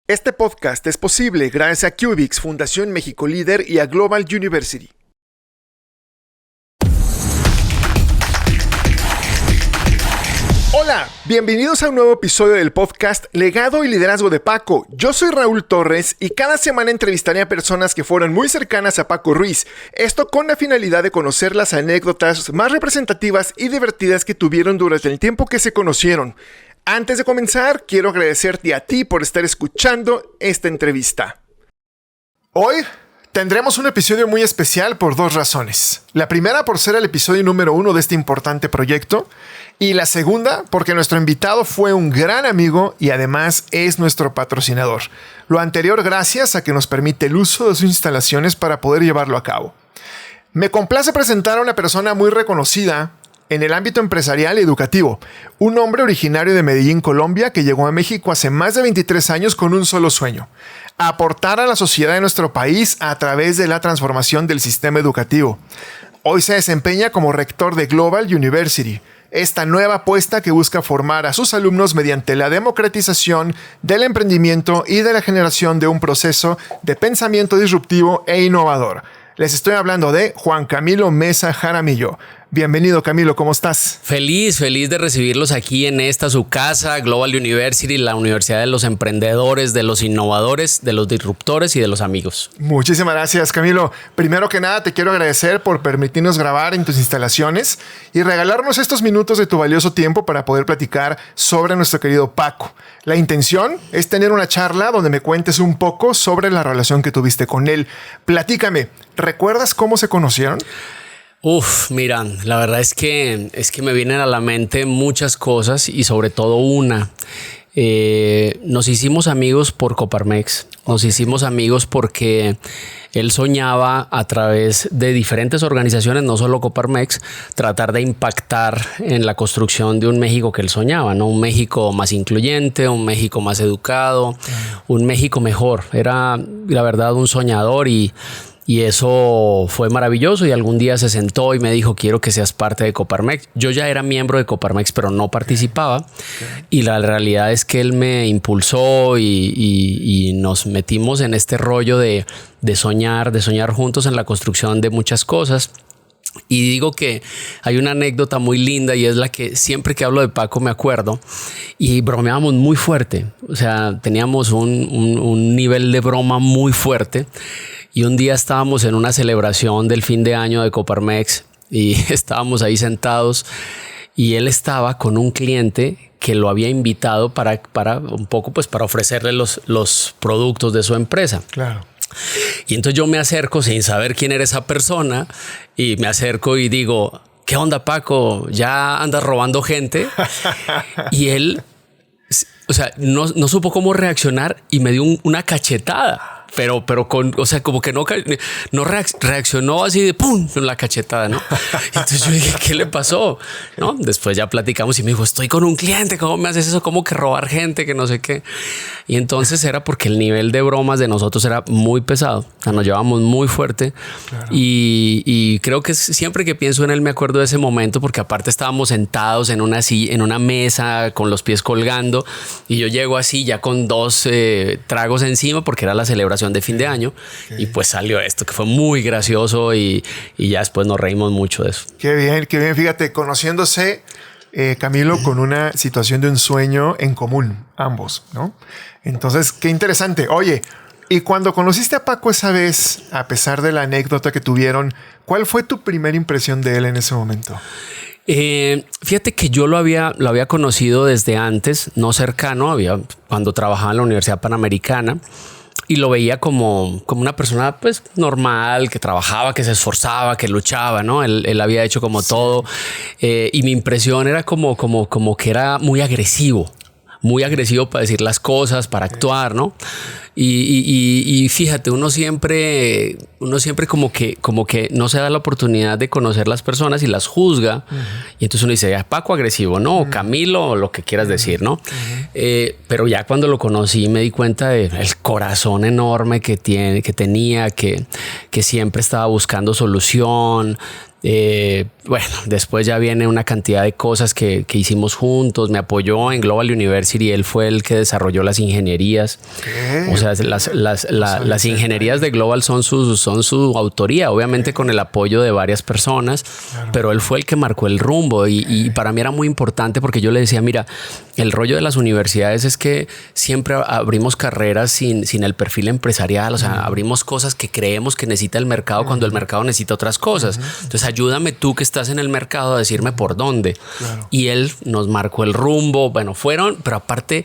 Este podcast es posible gracias a Cubix, Fundación México Líder y a Global University. Hola, bienvenidos a un nuevo episodio del podcast Legado y Liderazgo de Paco. Yo soy Raúl Torres y cada semana entrevistaré a personas que fueron muy cercanas a Paco Ruiz. Esto con la finalidad de conocer las anécdotas más representativas y divertidas que tuvieron durante el tiempo que se conocieron. Antes de comenzar, quiero agradecerte a ti por estar escuchando esta entrevista. Hoy tendremos un episodio muy especial por dos razones. La primera por ser el episodio número 1 de este importante proyecto. Y la segunda porque nuestro invitado fue un gran amigo y además es nuestro patrocinador. Lo anterior gracias a que nos permite el uso de sus instalaciones para poder llevarlo a cabo. Me complace presentar a una persona muy reconocida en el ámbito empresarial y educativo. Un hombre originario de Medellín, Colombia, que llegó a México hace más de 23 años con un solo sueño: aportar a la sociedad de nuestro país a través de la transformación del sistema educativo. Hoy se desempeña como rector de Global University, esta nueva apuesta que busca formar a sus alumnos mediante la democratización del emprendimiento y de la generación de un proceso de pensamiento disruptivo e innovador. Les estoy hablando de Juan Camilo Mesa Jaramillo. Bienvenido, Camilo, ¿cómo estás? Feliz de recibirlos aquí en esta su casa, Global University, la universidad de los emprendedores, de los innovadores, de los disruptores y de los amigos. Muchísimas gracias, Camilo. Primero que nada, te quiero agradecer por permitirnos grabar en tus instalaciones y regalarnos estos minutos de tu valioso tiempo para poder platicar sobre nuestro querido Paco. La intención es tener una charla donde me cuentes un poco sobre la relación que tuviste con él. Platícame, ¿recuerdas cómo se conocieron? Mira, la verdad es que me vienen a la mente muchas cosas y sobre todo una. Nos hicimos amigos por Coparmex. Nos hicimos amigos porque él soñaba a través de diferentes organizaciones, no solo Coparmex, tratar de impactar en la construcción de un México que él soñaba, ¿no? Un México más incluyente, un México más educado, un México mejor. Era, la verdad, un soñador y eso fue maravilloso, y algún día se sentó y me dijo: quiero que seas parte de Coparmex. Yo ya era miembro de Coparmex, pero no participaba. Y la realidad es que él me impulsó y nos metimos en este rollo de soñar juntos en la construcción de muchas cosas. Y digo que hay una anécdota muy linda y es la que siempre que hablo de Paco me acuerdo, y bromeábamos muy fuerte. O sea, teníamos un nivel de broma muy fuerte. Y un día estábamos en una celebración del fin de año de Coparmex y estábamos ahí sentados y él estaba con un cliente que lo había invitado para un poco, pues, para ofrecerle los productos de su empresa. Claro. Y entonces yo me acerco sin saber quién era esa persona y me acerco y digo: ¿qué onda, Paco? ¿Ya andas robando gente? Y él, o sea, no supo cómo reaccionar y me dio una cachetada. Pero o sea, como que no reaccionó así de pum, la cachetada, ¿no? Entonces yo dije: ¿qué le pasó? ¿No? Después ya platicamos y me dijo: estoy con un cliente, ¿cómo me haces eso? ¿Cómo que robar gente? Que no sé qué. Y entonces era porque el nivel de bromas de nosotros era muy pesado. O sea, nos llevábamos muy fuerte. Claro. Y creo que siempre que pienso en él me acuerdo de ese momento, porque aparte estábamos sentados en una mesa con los pies colgando y yo llego así ya con 2 tragos encima porque era la celebración de fin de año. Okay. Y pues salió esto que fue muy gracioso y ya después nos reímos mucho de eso. Qué bien. Fíjate, conociéndose, Camilo, con una situación de un sueño en común, ambos, ¿no? Entonces, qué interesante. Oye, y cuando conociste a Paco esa vez, a pesar de la anécdota que tuvieron, ¿cuál fue tu primera impresión de él en ese momento? Fíjate que yo lo había conocido desde antes, no cercano, cuando trabajaba en la Universidad Panamericana. Y lo veía como una persona, pues, normal, que trabajaba, que se esforzaba, que luchaba, ¿no? Él había hecho como todo. Y mi impresión era como que era muy agresivo para decir las cosas, para actuar, ¿no? Y fíjate, uno siempre como que no se da la oportunidad de conocer las personas y las juzga. Uh-huh. Y entonces uno dice: Paco agresivo, ¿no? Uh-huh. Camilo, lo que quieras decir, ¿no? Uh-huh. Pero ya cuando lo conocí me di cuenta del corazón enorme que tenía, que siempre estaba buscando solución. Bueno, después ya viene una cantidad de cosas que hicimos juntos. Me apoyó en Global University. Él fue el que desarrolló las ingenierías. ¿Qué? O sea, las ingenierías de Global son su autoría, obviamente con el apoyo de varias personas, claro. Pero él fue el que marcó el rumbo y para mí era muy importante porque yo le decía, mira, el rollo de las universidades es que siempre abrimos carreras sin el perfil empresarial, o sea, abrimos cosas que creemos que necesita el mercado cuando el mercado necesita otras cosas. Entonces ayúdame tú que estás en el mercado a decirme por dónde. Claro. Y él nos marcó el rumbo. Bueno, pero aparte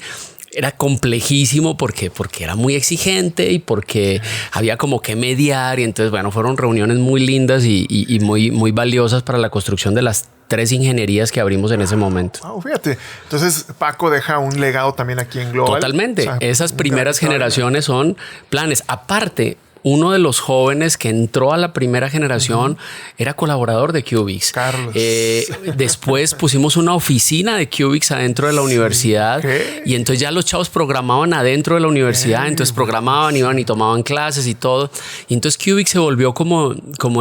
era complejísimo porque era muy exigente y porque había como que mediar. Y entonces, bueno, fueron reuniones muy lindas y muy valiosas para la construcción de las 3 ingenierías que abrimos en ese momento. Wow, fíjate. Entonces Paco deja un legado también aquí en Global. Totalmente. O sea, esas primeras generaciones son planes. Aparte, uno de los jóvenes que entró a la primera generación era colaborador de Cubix. Carlos. Después pusimos una oficina de Cubix adentro de la universidad. ¿Qué? Y entonces ya los chavos programaban adentro de la universidad. Entonces programaban, iban y tomaban clases y todo. Y entonces Cubix se volvió como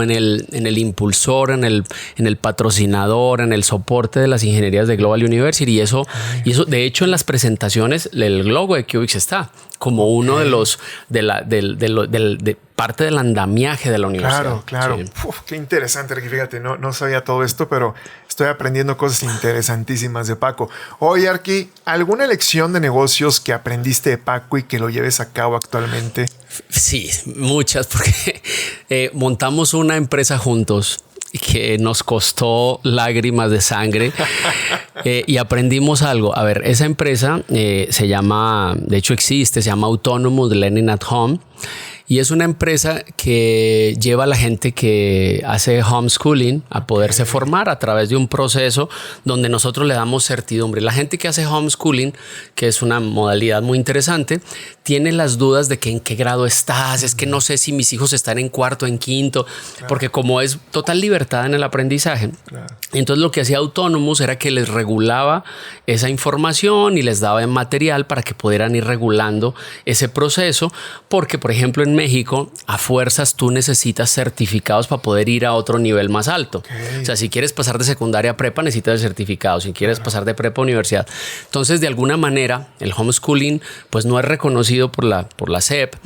en el impulsor, en el patrocinador, en el soporte de las ingenierías de Global University. Y eso, de hecho, en las presentaciones, el logo de Cubix está como uno de los de parte del andamiaje de la universidad. Claro. Sí. Uf, qué interesante, Arqui. Fíjate, no sabía todo esto, pero estoy aprendiendo cosas interesantísimas de Paco. Oye, Arqui, ¿alguna lección de negocios que aprendiste de Paco y que lo lleves a cabo actualmente? Sí, muchas, porque montamos una empresa juntos que nos costó lágrimas de sangre y aprendimos algo. A ver, esa empresa se llama, de hecho existe, se llama Autonomous Learning at Home. Y es una empresa que lleva a la gente que hace homeschooling a poderse formar a través de un proceso donde nosotros le damos certidumbre. La gente que hace homeschooling, que es una modalidad muy interesante, tiene las dudas de que en qué grado estás. Es que no sé si mis hijos están en cuarto, en quinto, porque como es total libertad en el aprendizaje. Entonces lo que hacía Autonomous era que les regulaba esa información y les daba material para que pudieran ir regulando ese proceso, porque por ejemplo en México, a fuerzas tú necesitas certificados para poder ir a otro nivel más alto. O sea, si quieres pasar de secundaria a prepa, necesitas el certificado. Si quieres pasar de prepa a universidad. Entonces, de alguna manera, el homeschooling pues no es reconocido por la SEP.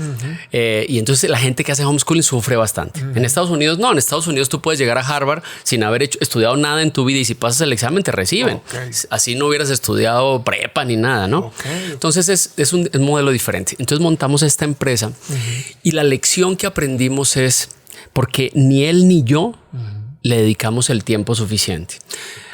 Y entonces la gente que hace homeschooling sufre bastante. En Estados Unidos, no. En Estados Unidos tú puedes llegar a Harvard sin haber estudiado nada en tu vida y si pasas el examen te reciben. Así no hubieras estudiado prepa ni nada, ¿no? Entonces es un modelo diferente. Entonces montamos esta empresa y la lección que aprendimos es porque ni él ni yo le dedicamos el tiempo suficiente.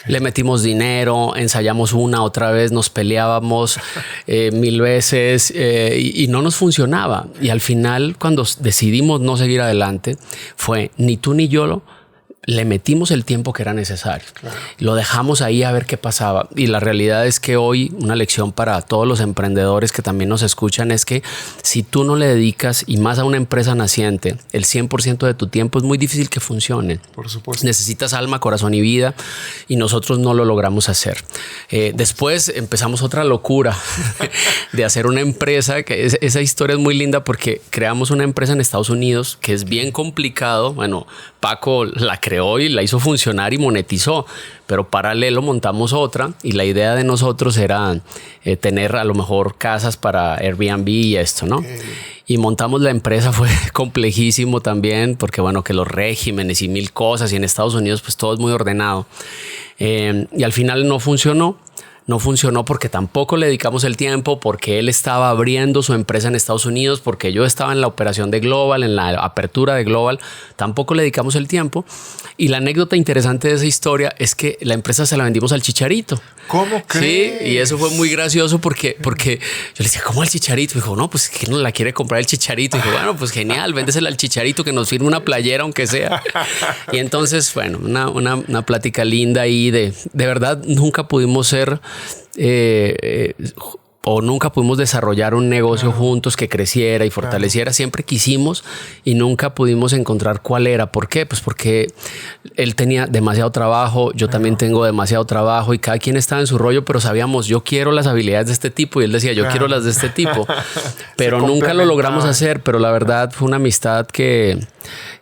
Le metimos dinero, ensayamos otra vez, nos peleábamos 1000 veces y no nos funcionaba. Y al final, cuando decidimos no seguir adelante, fue ni tú ni yo le metimos el tiempo que era necesario. Lo dejamos ahí a ver qué pasaba. Y la realidad es que hoy una lección para todos los emprendedores que también nos escuchan es que si tú no le dedicas, y más a una empresa naciente, el 100% de tu tiempo, es muy difícil que funcione. Por supuesto. Necesitas alma, corazón y vida y nosotros no lo logramos hacer. Después empezamos otra locura de hacer una empresa, que esa historia es muy linda porque creamos una empresa en Estados Unidos que es bien complicado. Bueno, Paco la creó y la hizo funcionar y monetizó, pero paralelo montamos otra y la idea de nosotros era tener a lo mejor casas para Airbnb y esto, ¿no? Y montamos la empresa, fue complejísimo también porque bueno, que los regímenes y 1000 cosas y en Estados Unidos pues todo es muy ordenado y al final no funcionó. No funcionó porque tampoco le dedicamos el tiempo, porque él estaba abriendo su empresa en Estados Unidos, porque yo estaba en la operación de Global, en la apertura de Global, tampoco le dedicamos el tiempo. Y la anécdota interesante de esa historia es que la empresa se la vendimos al Chicharito. ¿Cómo crees? Sí, y eso fue muy gracioso porque yo le decía, ¿cómo al Chicharito? Me dijo, no, pues que no la quiere comprar el Chicharito. Y dijo, bueno, pues genial, véndesela al Chicharito que nos firme una playera aunque sea. Y entonces, bueno, una plática linda ahí de verdad nunca pudimos ser... o nunca pudimos desarrollar un negocio juntos que creciera y fortaleciera. Siempre quisimos y nunca pudimos encontrar cuál era. ¿Por qué? Pues porque él tenía demasiado trabajo, yo también tengo demasiado trabajo y cada quien estaba en su rollo, pero sabíamos, yo quiero las habilidades de este tipo y él decía, yo quiero las de este tipo, pero nunca lo logramos hacer. Pero la verdad fue una amistad que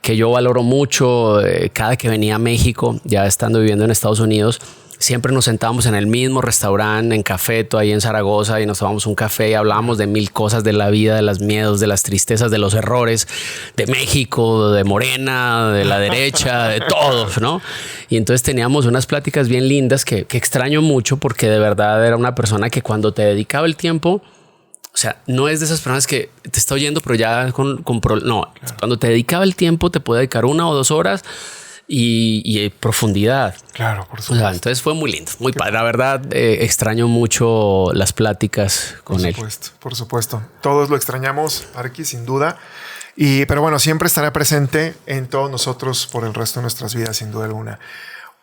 yo valoro mucho. Cada que venía a México, ya estando viviendo en Estados Unidos, siempre nos sentábamos en el mismo restaurante, en Cafeto, ahí en Zaragoza, y nos tomábamos un café y hablábamos de mil cosas de la vida, de los miedos, de las tristezas, de los errores, de México, de Morena, de la derecha, de todos, ¿no? Y entonces teníamos unas pláticas bien lindas que extraño mucho, porque de verdad era una persona que cuando te dedicaba el tiempo, o sea, no es de esas personas que te está oyendo, pero ya no, cuando te dedicaba el tiempo te puede dedicar 1 o 2 horas y profundidad. Claro, por supuesto. O sea, entonces fue muy lindo, muy padre. La verdad, extraño mucho las pláticas con él. Por supuesto. Todos lo extrañamos, Arqui, sin duda. Pero bueno, siempre estará presente en todos nosotros por el resto de nuestras vidas, sin duda alguna.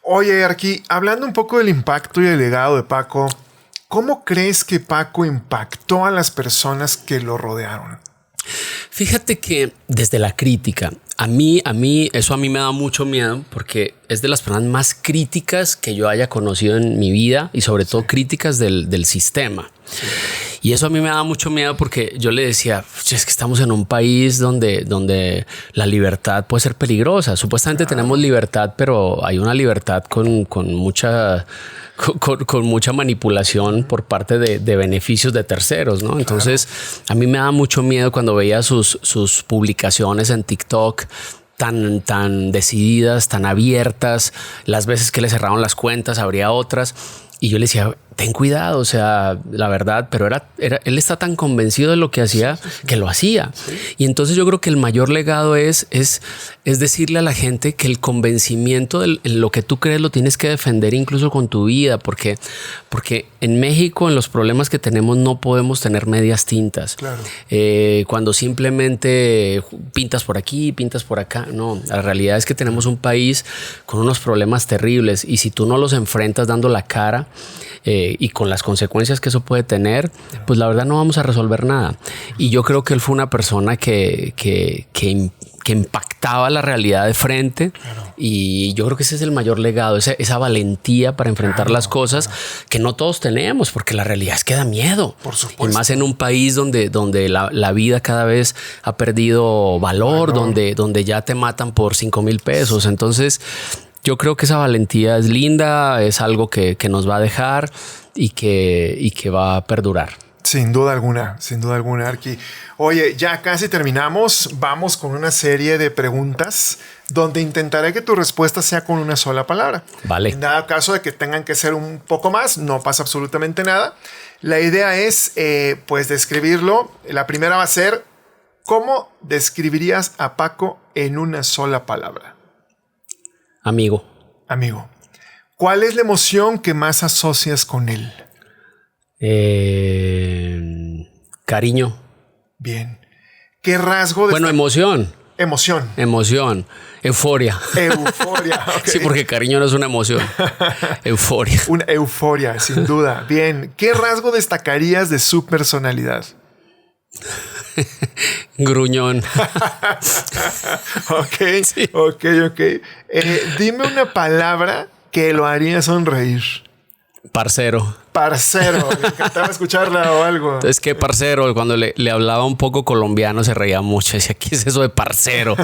Oye, Arqui, hablando un poco del impacto y el legado de Paco, ¿cómo crees que Paco impactó a las personas que lo rodearon? Fíjate que desde la crítica, a mí eso me da mucho miedo, porque es de las personas más críticas que yo haya conocido en mi vida, y sobre todo críticas del sistema. Sí. Y eso a mí me da mucho miedo, porque yo le decía, es que estamos en un país donde la libertad puede ser peligrosa. Supuestamente tenemos libertad, pero hay una libertad con mucha manipulación por parte de beneficios de terceros, ¿no? Entonces, a mí me da mucho miedo cuando veía sus publicaciones en TikTok tan decididas, tan abiertas. Las veces que le cerraron las cuentas, habría otras. Y yo le decía, ten cuidado, o sea, la verdad, pero él está tan convencido de lo que hacía que lo hacía. Sí. Y entonces yo creo que el mayor legado es decirle a la gente que el convencimiento de lo que tú crees lo tienes que defender incluso con tu vida, porque en México, en los problemas que tenemos, no podemos tener medias tintas. Claro. Cuando simplemente pintas por aquí, pintas por acá, no, la realidad es que tenemos un país con unos problemas terribles, y si tú no los enfrentas dando la cara, y con las consecuencias que eso puede tener, pues la verdad no vamos a resolver nada. Y yo creo que él fue una persona que impactaba la realidad de frente. Claro. Y yo creo que ese es el mayor legado, esa valentía para enfrentar las cosas que no todos tenemos, porque la realidad es que da miedo. Por supuesto. Y más en un país donde la vida cada vez ha perdido valor. Donde ya te matan por 5,000 pesos. Entonces, yo creo que esa valentía es linda, es algo que nos va a dejar y que va a perdurar. Sin duda alguna, Arqui. Oye, ya casi terminamos. Vamos con una serie de preguntas donde intentaré que tu respuesta sea con una sola palabra. Vale. En dado caso de que tengan que ser un poco más, no pasa absolutamente nada. La idea es, pues, describirlo. La primera va a ser, ¿cómo describirías a Paco en una sola palabra? Amigo. ¿Cuál es la emoción que más asocias con él? Cariño. Bien. ¿Qué rasgo de... Bueno, emoción. Euforia. Okay. Sí, porque cariño no es una emoción. Euforia. Una euforia, sin duda. Bien. ¿Qué rasgo destacarías de su personalidad? Gruñón. Ok, sí. Ok. Dime una palabra que lo haría sonreír. Parcero. Me encantaba escucharla o algo. Es que parcero, cuando le hablaba un poco colombiano, se reía mucho. Decía, ¿qué es eso de parcero?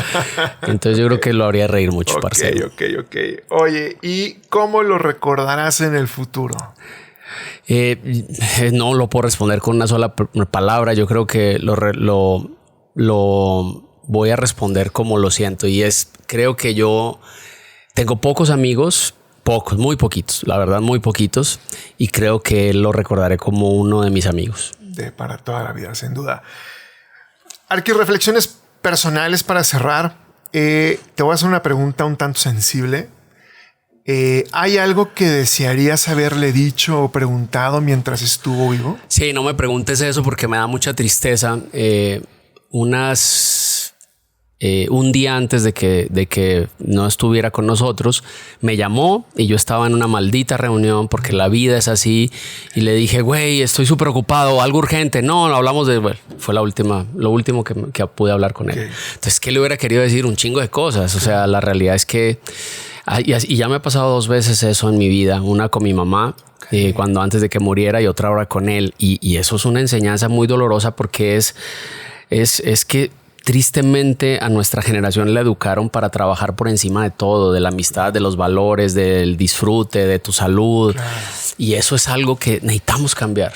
Entonces yo creo que lo haría reír mucho, parcero. Ok. Oye, ¿y cómo lo recordarás en el futuro? No lo puedo responder con una sola palabra. Yo creo que lo voy a responder como lo siento. Y creo que yo tengo pocos amigos, muy poquitos, la verdad, muy poquitos. Y creo que lo recordaré como uno de mis amigos. Para toda la vida, sin duda. Arqui, reflexiones personales para cerrar. Te voy a hacer una pregunta un tanto sensible. ¿Hay algo que desearías haberle dicho o preguntado mientras estuvo vivo? Sí, no me preguntes eso porque me da mucha tristeza. un día antes de que no estuviera con nosotros, me llamó y yo estaba en una maldita reunión porque la vida es así y le dije, güey, estoy súper ocupado, algo urgente. No hablamos de... Bueno, fue lo último que pude hablar con él. Entonces, ¿qué le hubiera querido decir? Un chingo de cosas. O sea, la realidad es que... Y ya me ha pasado 2 veces eso en mi vida. Una con mi mamá, cuando antes de que muriera, y otra ahora con él. Y eso es una enseñanza muy dolorosa porque es que tristemente a nuestra generación la educaron para trabajar por encima de todo, de la amistad, de los valores, del disfrute, de tu salud. Claro. Y eso es algo que necesitamos cambiar.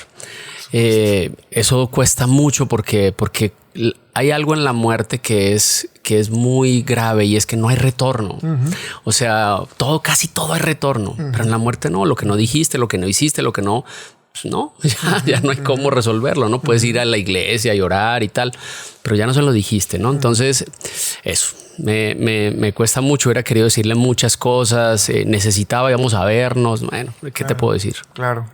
Eso cuesta mucho porque hay algo en la muerte que es muy grave y es que no hay retorno. O sea, casi todo hay retorno, pero en la muerte no. Lo que no dijiste, lo que no hiciste, lo que no... Pues no, ya no hay cómo resolverlo, ¿no? Puedes ir a la iglesia y orar y tal, pero ya no se lo dijiste, ¿no? Entonces, eso, me cuesta mucho. Hubiera querido decirle muchas cosas, necesitaba, íbamos a vernos. Bueno, ¿qué te puedo decir? Claro.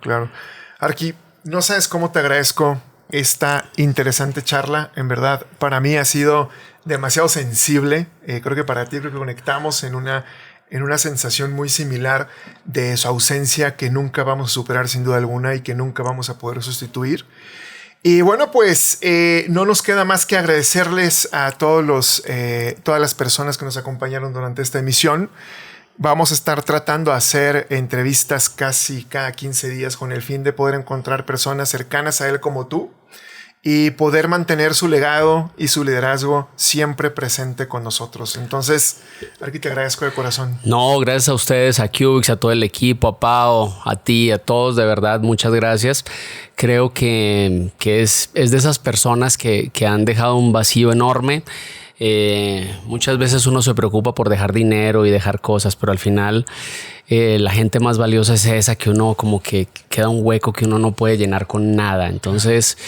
Arqui, no sabes cómo te agradezco esta interesante charla. En verdad, para mí ha sido demasiado sensible. Creo que para ti, creo que conectamos en una sensación muy similar de su ausencia que nunca vamos a superar sin duda alguna y que nunca vamos a poder sustituir. Y bueno, pues no nos queda más que agradecerles a todas las personas que nos acompañaron durante esta emisión. Vamos a estar tratando de hacer entrevistas casi cada 15 días con el fin de poder encontrar personas cercanas a él como tú y poder mantener su legado y su liderazgo siempre presente con nosotros. Entonces, Arqui, te agradezco de corazón. No, gracias a ustedes, a Cubix, a todo el equipo, a Pao, a ti, a todos, de verdad, muchas gracias. Creo que es de esas personas que han dejado un vacío enorme. Muchas veces uno se preocupa por dejar dinero y dejar cosas, pero al final la gente más valiosa es esa que uno como que queda un hueco que uno no puede llenar con nada. Entonces,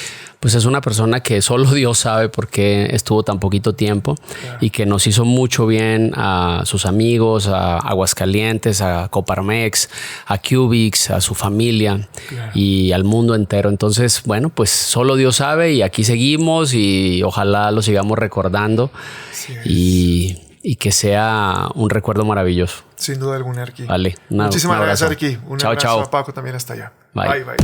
pues es una persona que solo Dios sabe por qué estuvo tan poquito tiempo, claro, y que nos hizo mucho bien a sus amigos, a Aguascalientes, a Coparmex, a Cubix, a su familia, claro, y al mundo entero. Entonces, bueno, pues solo Dios sabe y aquí seguimos y ojalá lo sigamos recordando y que sea un recuerdo maravilloso. Sin duda alguna, Arqui. Vale. Muchísimas gracias, Arqui. Un abrazo a Paco también hasta allá. Bye. Bye.